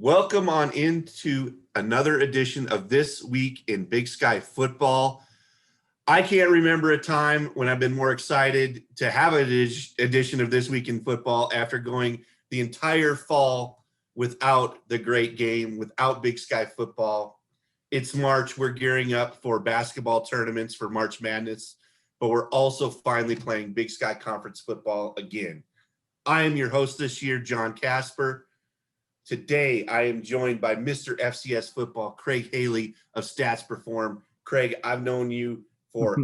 Welcome on into another edition of This Week in Big Sky Football. I can't remember a time when I've been more excited to have an edition of This Week in Football after going the entire fall without the great game, without Big Sky Football. It's March. We're gearing up for basketball tournaments for March Madness, but we're also finally playing Big Sky Conference football again. I am your host this year, John Casper. Today, I am joined by Mr. FCS Football, Craig Haley of Stats Perform. Craig, I've known you for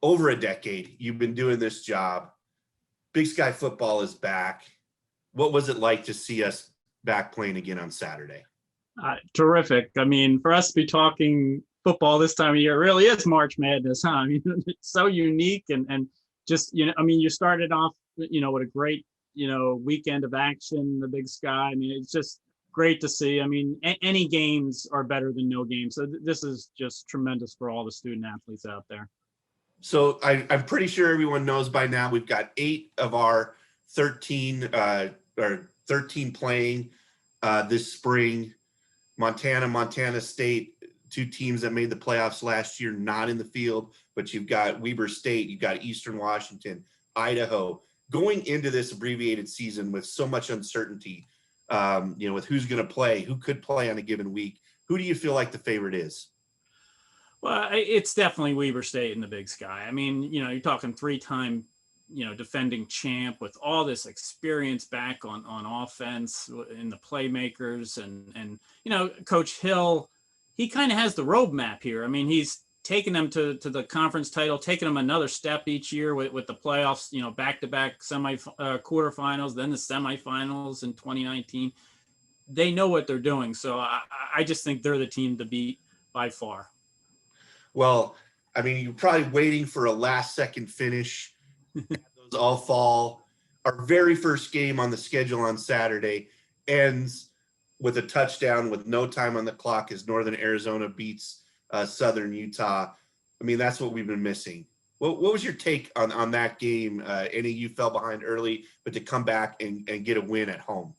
over a decade. You've been doing this job. Big Sky Football is back. What was it like to see us back playing again on Saturday? Terrific. I mean, for us to be talking football this time of year, it really is March Madness, huh? I mean, it's so unique and just, you started off, with a great weekend of action, the Big Sky. I mean, it's just great to see. I mean, any games are better than no games. So this is just tremendous for all the student athletes out there. So I'm pretty sure everyone knows by now we've got 8 of our 13 playing this spring. Montana State, 2 teams that made the playoffs last year, not in the field, but you've got Weber State, you've got Eastern Washington, Idaho. Going into this abbreviated season with so much uncertainty, with who's going to play, who could play on a given week, who do you feel like the favorite is? Well, it's definitely Weber State in the Big Sky. I mean, you're talking 3-time, defending champ with all this experience back on offense in the playmakers and Coach Hill, he kind of has the roadmap here. I mean, he's taking them to the conference title, taking them another step each year with the playoffs, back-to-back quarterfinals, then the semifinals in 2019. They know what they're doing. So I just think they're the team to beat by far. Well, I mean, you're probably waiting for a last-second finish. Those all fall. Our very first game on the schedule on Saturday ends with a touchdown with no time on the clock as Northern Arizona beats Southern Utah. I mean, that's what we've been missing. What was your take on that game? Any you fell behind early, but to come back and get a win at home?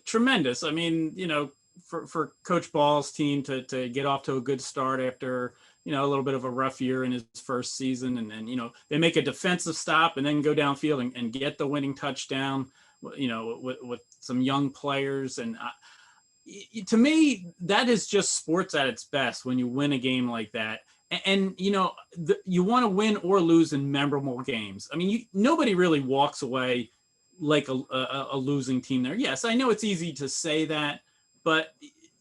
Tremendous. I mean, for Coach Ball's team to get off to a good start after, a little bit of a rough year in his first season. And then, they make a defensive stop and then go downfield and get the winning touchdown, with some young players. And to me, that is just sports at its best when you win a game like that. And you want to win or lose in memorable games. I mean, nobody really walks away like a losing team there. Yes, I know it's easy to say that, but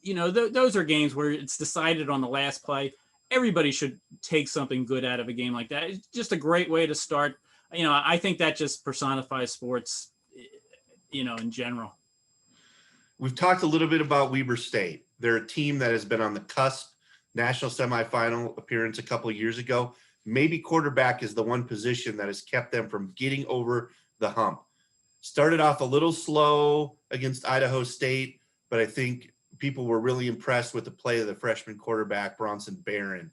those are games where it's decided on the last play. Everybody should take something good out of a game like that. It's just a great way to start. I think that just personifies sports, in general. We've talked a little bit about Weber State. They're a team that has been on the cusp, national semifinal appearance a couple of years ago. Maybe quarterback is the one position that has kept them from getting over the hump. Started off a little slow against Idaho State, but I think people were really impressed with the play of the freshman quarterback, Bronson Baron.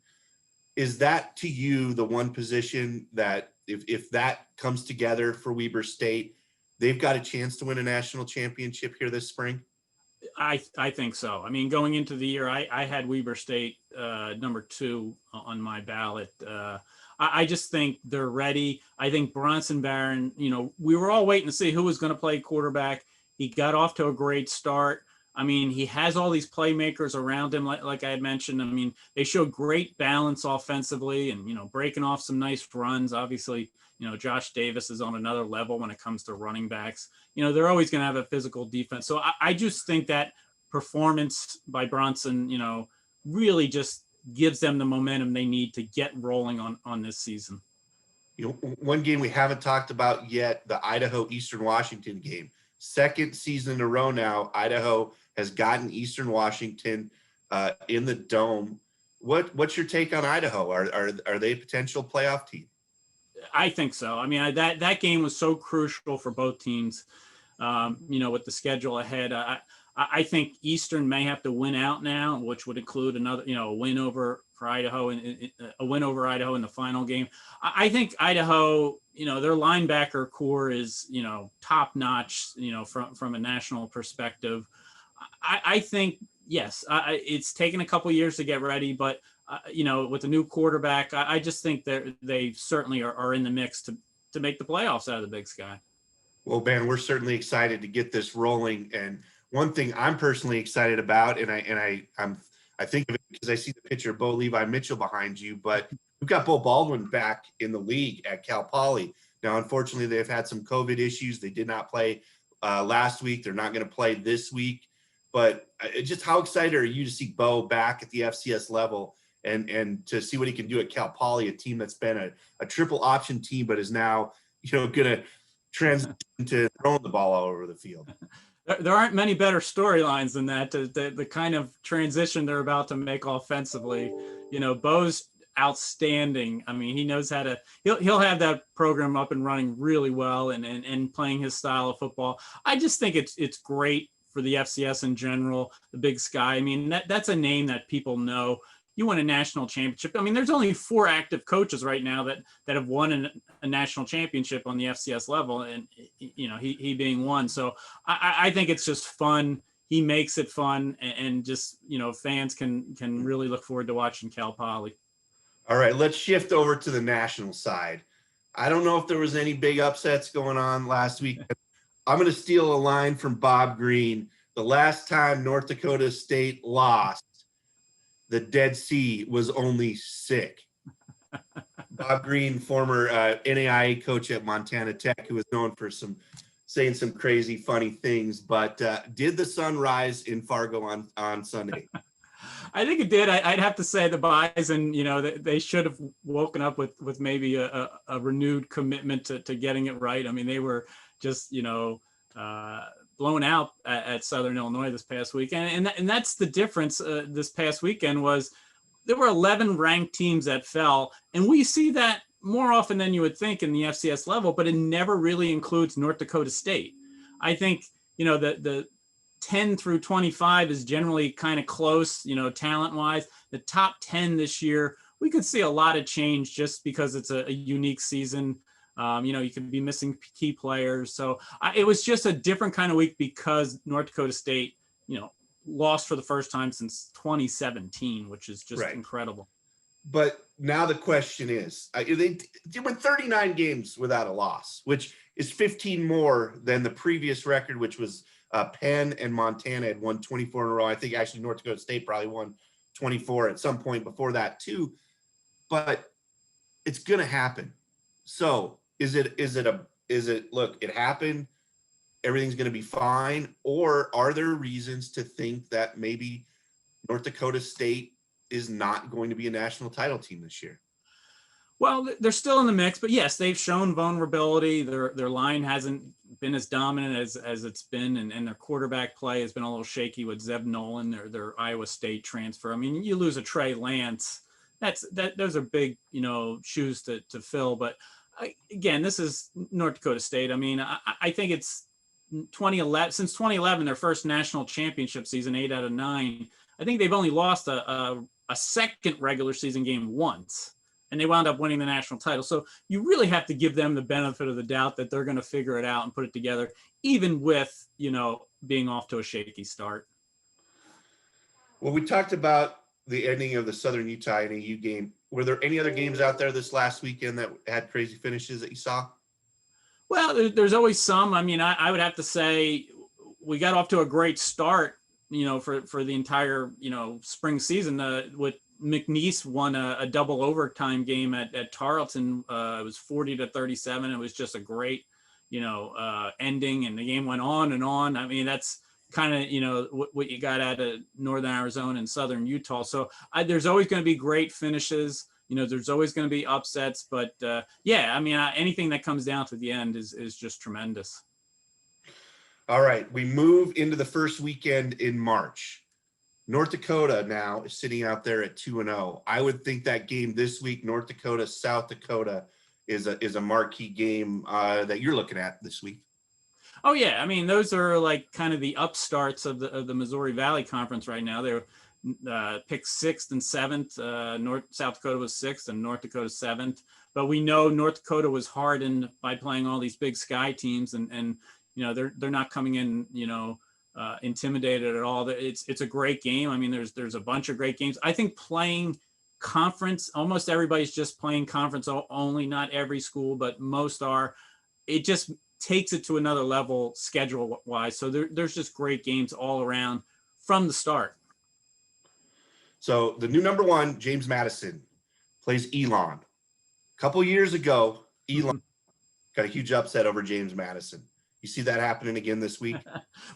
Is that, to you, the one position that if that comes together for Weber State, they've got a chance to win a national championship here this spring? I think so. I mean, going into the year, I had Weber State number 2 on my ballot. I just think they're ready. I think Bronson Baron, we were all waiting to see who was going to play quarterback. He got off to a great start. I mean, he has all these playmakers around him, like I had mentioned. I mean, they showed great balance offensively and, breaking off some nice runs. Obviously, Josh Davis is on another level when it comes to running backs. They're always going to have a physical defense. So I just think that performance by Bronson, really just gives them the momentum they need to get rolling on this season. One game we haven't talked about yet, the Idaho Eastern Washington game. Second season in a row now, Idaho has gotten Eastern Washington in the Dome. What's your take on Idaho? Are they a potential playoff team? I think so. I mean, that game was so crucial for both teams. With the schedule ahead, I think Eastern may have to win out now, which would include another, a win over for Idaho and a win over Idaho in the final game. I think Idaho, their linebacker core is, top notch, from a national perspective. I think, yes, it's taken a couple years to get ready, but with the new quarterback, I just think they certainly are in the mix to make the playoffs out of the Big Sky. Well, Ben, we're certainly excited to get this rolling. And one thing I'm personally excited about, and I think of it because I see the picture of Bo Levi Mitchell behind you, but we've got Bo Baldwin back in the league at Cal Poly. Now, unfortunately, they've had some COVID issues. They did not play last week. They're not going to play this week. But just how excited are you to see Bo back at the FCS level and to see what he can do at Cal Poly, a team that's been a triple option team, but is now, going to transition to throwing the ball all over the field? There aren't many better storylines than that. The kind of transition they're about to make offensively. Bo's outstanding. I mean, he knows how to. He'll have that program up and running really well, and playing his style of football. I just think it's great for the FCS in general. The Big Sky. I mean, that's a name that people know. You won a national championship. I mean, there's only 4 active coaches right now that have won a national championship on the FCS level, and he being one. So I think it's just fun. He makes it fun, and just fans can really look forward to watching Cal Poly. All right, let's shift over to the national side. I don't know if there was any big upsets going on last week. I'm going to steal a line from Bob Green. The last time North Dakota State lost, the Dead Sea was only sick. Bob Green, former NAIA coach at Montana Tech, who was known for saying some crazy, funny things. But did the sun rise in Fargo on Sunday? I think it did. I'd have to say the Bison, they should have woken up with maybe a renewed commitment to getting it right. I mean, they were just, blown out at Southern Illinois this past weekend. And that's the difference this past weekend was there were 11 ranked teams that fell. And we see that more often than you would think in the FCS level, but it never really includes North Dakota State. I think, the 10 through 25 is generally kind of close, talent-wise. The top 10 this year, we could see a lot of change just because it's a unique season. You could be missing key players. So it was just a different kind of week because North Dakota State, lost for the first time since 2017, which is just incredible. But now the question is, they went 39 games without a loss, which is 15 more than the previous record, which was Penn and Montana had won 24 in a row. I think actually North Dakota State probably won 24 at some point before that too. But it's going to happen. So look, it happened, everything's going to be fine? Or are there reasons to think that maybe North Dakota State is not going to be a national title team this year? Well, they're still in the mix, but yes, they've shown vulnerability. Their line hasn't been as dominant as it's been, and their quarterback play has been a little shaky with Zeb Nolan, their Iowa State transfer. I mean, you lose a Trey Lance, those are big, shoes to fill. But again, this is North Dakota State. I mean, I think it's 2011, since 2011, their first national championship season, 8 out of 9. I think they've only lost a second regular season game once, and they wound up winning the national title. So you really have to give them the benefit of the doubt that they're going to figure it out and put it together, even with, being off to a shaky start. Well, we talked about the ending of the Southern Utah NAU game. Were there any other games out there this last weekend that had crazy finishes that you saw? Well, there's always some. I mean, I would have to say we got off to a great start, for the entire, spring season. With McNeese won a double overtime game at Tarleton. It was 40-37. It was just a great, ending, and the game went on and on. I mean, that's kind of, what you got out of Northern Arizona and Southern Utah. So there's always going to be great finishes. There's always going to be upsets, but I mean, anything that comes down to the end is just tremendous. All right, we move into the first weekend in March. North Dakota now is sitting out there at 2-0. I would think that game this week, North Dakota, South Dakota, is a marquee game that you're looking at this week. Oh yeah, I mean, those are like kind of the upstarts of the Missouri Valley Conference right now. They're picked 6th and 7th. South Dakota was 6th and North Dakota 7th. But we know North Dakota was hardened by playing all these Big Sky teams, and they're not coming in intimidated at all. It's a great game. I mean, there's a bunch of great games. I think playing conference, almost everybody's just playing conference only, not every school, but most are. It just takes it to another level schedule wise. So there's just great games all around from the start. So the new number 1, James Madison, plays Elon. A couple years ago, Elon got a huge upset over James Madison. You see that happening again this week?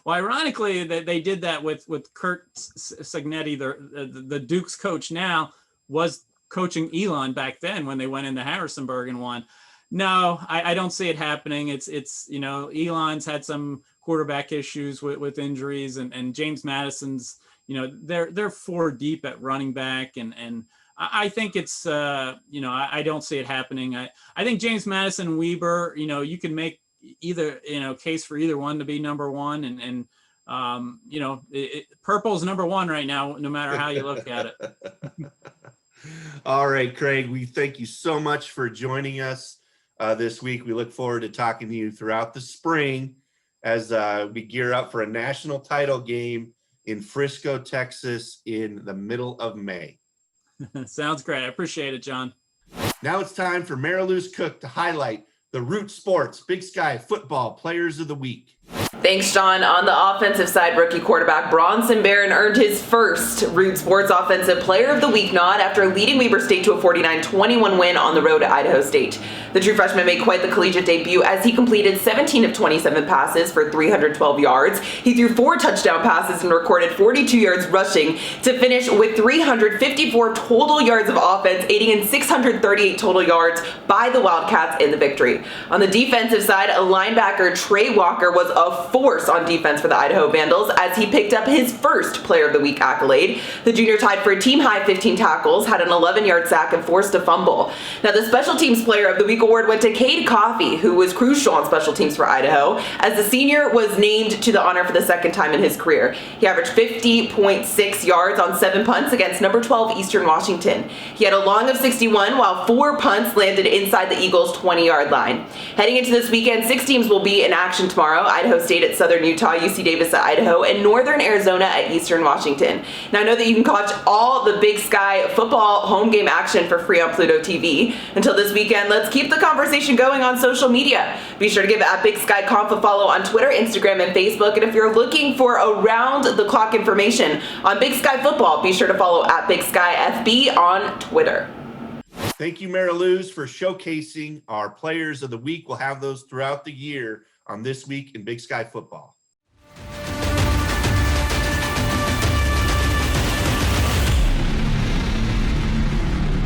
Well, ironically, they did that with Kurt Signetti, the Duke's coach now, was coaching Elon back then when they went into Harrisonburg and won. No, I don't see it happening. It's Elon's had some quarterback issues with injuries, and James Madison's, they're 4 deep at running back, and I think it's I don't see it happening. I think James Madison and Weber, you can make either case for either one to be number 1, and purple's number 1 right now, no matter how you look at it. All right, Craig, we thank you so much for joining us this week. We look forward to talking to you throughout the spring as we gear up for a national title game in Frisco, Texas in the middle of May. Sounds great. I appreciate it, John. Now it's time for Mary Lou's Cook to highlight the Root Sports Big Sky Football Players of the Week. Thanks, John. On the offensive side, rookie quarterback Bronson Baron earned his first Root Sports Offensive Player of the Week nod after leading Weber State to a 49-21 win on the road at Idaho State. The true freshman made quite the collegiate debut as he completed 17 of 27 passes for 312 yards. He threw 4 touchdown passes and recorded 42 yards rushing to finish with 354 total yards of offense, aiding in 638 total yards by the Wildcats in the victory. On the defensive side, a linebacker Trey Walker was a force on defense for the Idaho Vandals as he picked up his first Player of the Week accolade. The junior tied for a team-high 15 tackles, had an 11-yard sack, and forced a fumble. Now, the Special Teams Player of the Week award went to Cade Coffey, who was crucial on special teams for Idaho, as the senior was named to the honor for the second time in his career. He averaged 50.6 yards on 7 punts against number 12 Eastern Washington. He had a long of 61, while 4 punts landed inside the Eagles' 20-yard line. Heading into this weekend, 6 teams will be in action tomorrow: Idaho State at Southern Utah, UC Davis at Idaho, and Northern Arizona at Eastern Washington. Now, I know that you can catch all the Big Sky football home game action for free on Pluto TV. Until this weekend, let's keep the conversation going on social media. Be sure to give Big Sky Conf a follow on Twitter, Instagram, and Facebook. And if you're looking for around-the-clock information on Big Sky football, be sure to follow Big Sky FB on Twitter. Thank you, Mary Lou's, for showcasing our Players of the Week. We'll have those throughout the year on This Week in Big Sky Football.